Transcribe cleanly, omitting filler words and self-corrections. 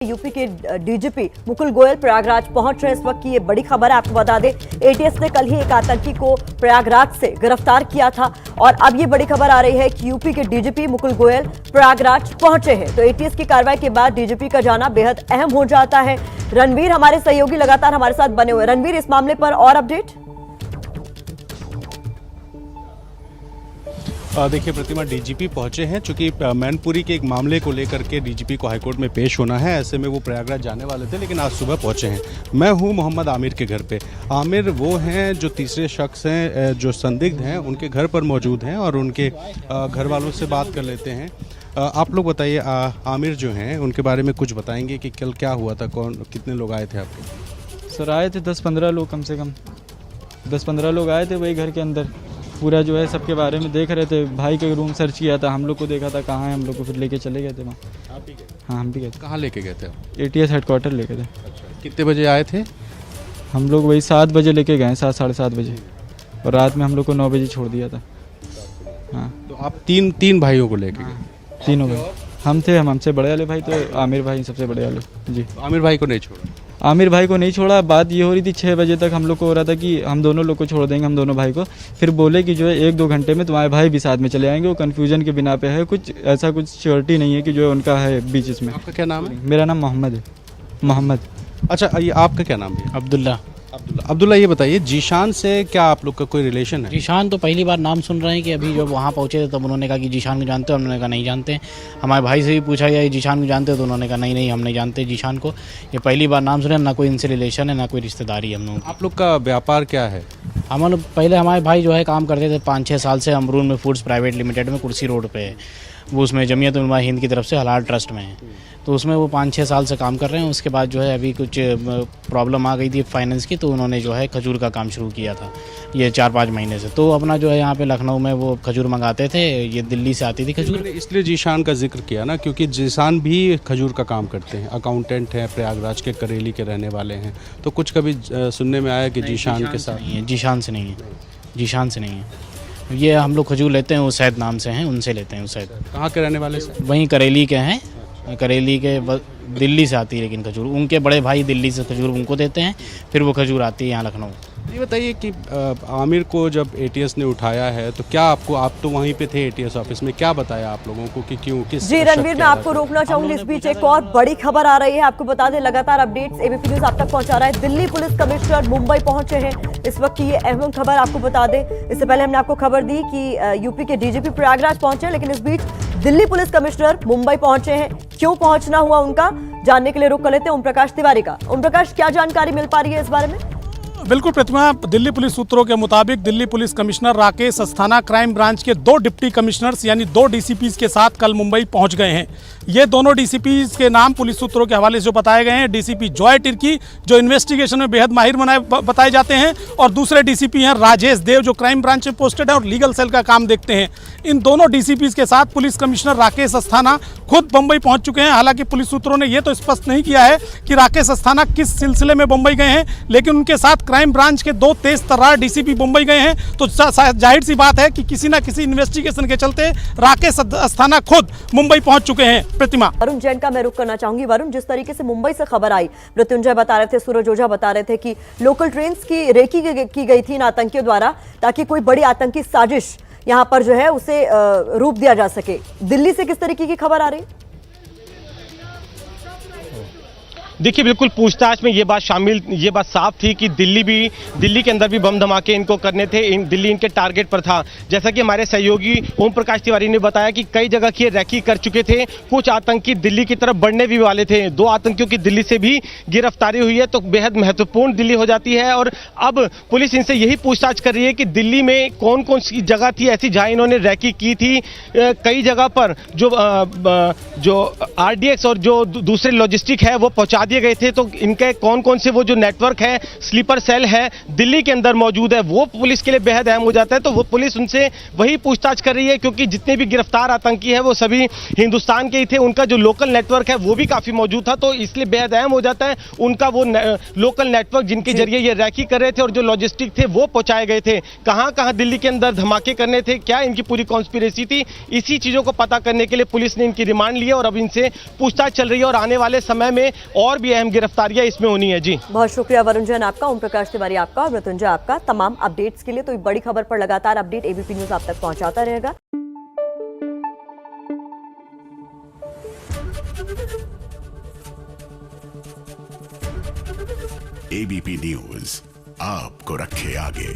UP के DGP Mukul Goyal Prayagraj पहुंच रहे इस वक्त की ये बड़ी खबर है। आपको बता दें एटीएस ने कल ही एक आतंकी को प्रयागराज से गिरफ्तार किया था और अब ये बड़ी खबर आ रही है कि यूपी के डीजीपी मुकुल गोयल प्रयागराज पहुंचे हैं। तो एटीएस की कार्रवाई के बाद डीजीपी का जाना बेहद अहम हो जाता है। रणवीर हमारे सहयोगी लगातार हमारे साथ बने हुए। रणवीर, इस मामले पर और अपडेट। देखिए प्रतिमा, डीजीपी पहुंचे हैं। चूंकि मैनपुरी के एक मामले को लेकर के डीजीपी को हाईकोर्ट में पेश होना है, ऐसे में वो प्रयागराज जाने वाले थे, लेकिन आज सुबह पहुंचे हैं। मैं हूं मोहम्मद आमिर के घर पे। आमिर वो हैं जो तीसरे शख्स हैं जो संदिग्ध हैं, उनके घर पर मौजूद हैं और उनके घर वालों से बात कर लेते हैं। आप लोग बताइए, आमिर जो हैं उनके बारे में कुछ बताएंगे कि कल क्या हुआ था, कितने लोग आए थे आपके? सर आए थे 10-15 लोग, कम से कम 10-15 लोग आए थे वही घर के अंदर। पूरा जो है सबके बारे में देख रहे थे। भाई का रूम सर्च किया था, हम लोग को देखा था कहाँ है, हम लोग को फिर लेके चले गए थे वहाँ। आप भी गए? हाँ, हम भी गए थे। कहाँ लेके गए थे आप? एटीएस हेडक्वार्टर लेके थे। अच्छा, कितने बजे आए थे? हम लोग वही 7 बजे लेके गए, 7-7:30 बजे, और रात में हम लोग को 9 बजे छोड़ दिया था। हाँ, तो आप तीन भाइयों को लेके गए? तीनों भाई हम थे। हमसे बड़े वाले भाई तो आमिर भाई सबसे बड़े वाले जी। आमिर भाई को नहीं छोड़ा? आमिर भाई को नहीं छोड़ा। बात ये हो रही थी 6 बजे तक हम लोग को हो रहा था कि हम दोनों लोग को छोड़ देंगे, हम दोनों भाई को। फिर बोले कि जो है 1-2 घंटे में तुम्हारे भाई भी साथ में चले आएंगे। वो कन्फ्यूजन के बिना पे है, कुछ ऐसा कुछ श्योरिटी नहीं है कि जो है उनका है बीच इसमें। आपका क्या नाम है? मेरा नाम मोहम्मद है। मोहम्मद। अच्छा, ये आपका क्या नाम है? अब्दुल्ला। अब्दुल्ला, ये बताइए जीशान से क्या आप लोग का कोई रिलेशन है? जीशान तो पहली बार नाम सुन रहे हैं कि अभी जब वहाँ पहुँचे थे तब उन्होंने कहा कि जीशान को जानते हो, हमने कहा नहीं जानते। हमारे भाई से भी पूछा गया जीशान को जानते हो, तो उन्होंने कहा नहीं हम नहीं जानते जीशान को। ये पहली बार नाम सुने, ना कोई इनसे रिलेशन है ना कोई रिश्तेदारी है हम लोगों की। आप लोग का व्यापार क्या है? पहले हमारे भाई जो है काम करते थे 5-6 साल से अमरून में फूड्स प्राइवेट लिमिटेड में, कुर्सी रोड पे है वो। उसमें जमीयत उलमा हिंद की तरफ से हलाल ट्रस्ट में है, तो उसमें वो 5-6 साल से काम कर रहे हैं। उसके बाद जो है अभी कुछ प्रॉब्लम आ गई थी फाइनेंस की, तो उन्होंने जो है खजूर का काम शुरू किया था ये 4-5 महीने से। तो अपना जो है यहाँ पे लखनऊ में वो खजूर मंगाते थे, ये दिल्ली से आती थी खजूर। इसलिए जीशान का जिक्र किया ना, क्योंकि जीशान भी खजूर का काम करते हैं, अकाउंटेंट हैं, प्रयागराज के करेली के रहने वाले हैं। तो कुछ कभी सुनने में आया कि जीशान के साथ? नहीं है, जीशान से नहीं है, जीशान से नहीं है। ये हम लोग खजूर लेते हैं उसैद नाम से हैं, उनसे लेते हैं उसैद। कहाँ के रहने वाले से? वहीं करेली के हैं, करेली के दिल्ली से आती है लेकिन खजूर। उनके बड़े भाई दिल्ली से खजूर उनको देते हैं, फिर वो खजूर आती है यहाँ लखनऊ। ये बताइए कि आमिर को जब एटीएस ने उठाया है तो क्या आप तो वहीं पे थे एटीएस ऑफिस में, क्या बताया आप लोगों को कि क्यों, किस? जी रणवीर, मैं आपको रोकना चाहूंगी। इस बीच एक और बड़ी खबर आ रही है। आपको बता दें लगातार अपडेट्स एबीपी न्यूज आप तक पहुंचा रहा है। दिल्ली पुलिस कमिश्नर मुंबई पहुंचे हैं इस वक्त की ये अहम खबर आपको बता दें। इससे पहले हमने आपको खबर दी कि यूपी के डीजीपी प्रयागराज पहुंचे, लेकिन इस बीच दिल्ली पुलिस कमिश्नर मुंबई पहुंचे हैं। क्यों पहुंचना हुआ उनका, जानने के लिए रुख कर लेते हैं ओम प्रकाश तिवारी का। ओम प्रकाश, क्या जानकारी मिल पा रही है इस बारे में? बिल्कुल प्रतिमा, दिल्ली पुलिस सूत्रों के मुताबिक Delhi police commissioner Rakesh Asthana crime branch के 2 डिप्टी कमिश्नर्स यानी 2 डीसीपीज के साथ कल मुंबई पहुंच गए हैं। ये दोनों डीसीपीज के नाम पुलिस सूत्रों के हवाले से जो बताए गए हैं, डीसीपी जॉय तिर्की जो इन्वेस्टिगेशन में बेहद माहिर बताए जाते हैं, और दूसरे डीसीपी हैं राजेश देव जो क्राइम ब्रांच में पोस्टेड है और लीगल सेल का काम देखते हैं। इन दोनों डीसीपीज के साथ पुलिस कमिश्नर राकेश अस्थाना खुद मुंबई पहुंच चुके हैं। हालांकि पुलिस सूत्रों ने यह तो स्पष्ट नहीं किया है कि राकेश अस्थाना किस सिलसिले में मुंबई गए हैं, लेकिन उनके साथ क्राइम ब्रांच के 2 तेज तर्रार डीसीपी मुंबई गए हैं। तो जाहिर सी बात है कि किसी ना किसी इन्वेस्टिगेशन के चलते राकेश अस्थाना खुद मुंबई पहुंच चुके हैं। प्रतिमा, वरुण जैन का मैं रुख करना चाहूंगी। वरुण, जिस तरीके से मुंबई से खबर आई, मृत्युंजय बता रहे थे, सूरज ओझा बता रहे थे कि लोकल ट्रेन्स की रेकी की गई थी इन आतंकियों द्वारा, ताकि कोई बड़ी आतंकी साजिश यहां पर जो है उसे रूप दिया जा सके। दिल्ली से किस तरीके की खबर आ रही? देखिए, बिल्कुल पूछताछ में ये बात साफ थी कि दिल्ली के अंदर भी बम धमाके इनको करने थे। दिल्ली इनके टारगेट पर था। जैसा कि हमारे सहयोगी ओम प्रकाश तिवारी ने बताया कि कई जगह की रैकी कर चुके थे। कुछ आतंकी दिल्ली की तरफ बढ़ने भी वाले थे। 2 आतंकियों की दिल्ली से भी गिरफ्तारी हुई है, तो बेहद महत्वपूर्ण दिल्ली हो जाती है। और अब पुलिस इनसे यही पूछताछ कर रही है कि दिल्ली में कौन कौन सी जगह थी ऐसी जहां इन्होंने रैकी की थी। कई जगह पर जो RDX और जो दूसरे लॉजिस्टिक है वो पहुंचा दिए गए थे, तो इनके कौन कौन से वो जो नेटवर्क है, स्लीपर सेल है, दिल्ली के अंदर मौजूद है, वो पुलिस के लिए बेहद अहम हो जाता है। तो वो पुलिस उनसे वही पूछताछ कर रही है, क्योंकि जितने भी गिरफ्तार आतंकी है वो सभी हिंदुस्तान के ही थे। उनका जो लोकल नेटवर्क है वो भी काफी मौजूद था, तो इसलिए बेहद अहम हो जाता है उनका वो लोकल नेटवर्क जिनके जरिए ये रैकी कर रहे थे और जो लॉजिस्टिक थे वो पहुंचाए गए थे। कहां कहां दिल्ली के अंदर धमाके करने थे, क्या इनकी पूरी कॉन्स्पिरेसी थी, इसी चीजों को पता करने के लिए पुलिस ने इनकी रिमांड ली और अब इनसे पूछताछ चल रही है और आने वाले समय में और भी अहम गिरफ्तारियां इसमें होनी है। जी बहुत शुक्रिया वरुण जैन आपका, ओम प्रकाश तिवारी आपका और मृत्युंजय आपका तमाम अपडेट्स के लिए। तो बड़ी खबर पर लगातार अपडेट एबीपी न्यूज आप तक पहुंचाता रहेगा। एबीपी न्यूज आपको रखे आगे।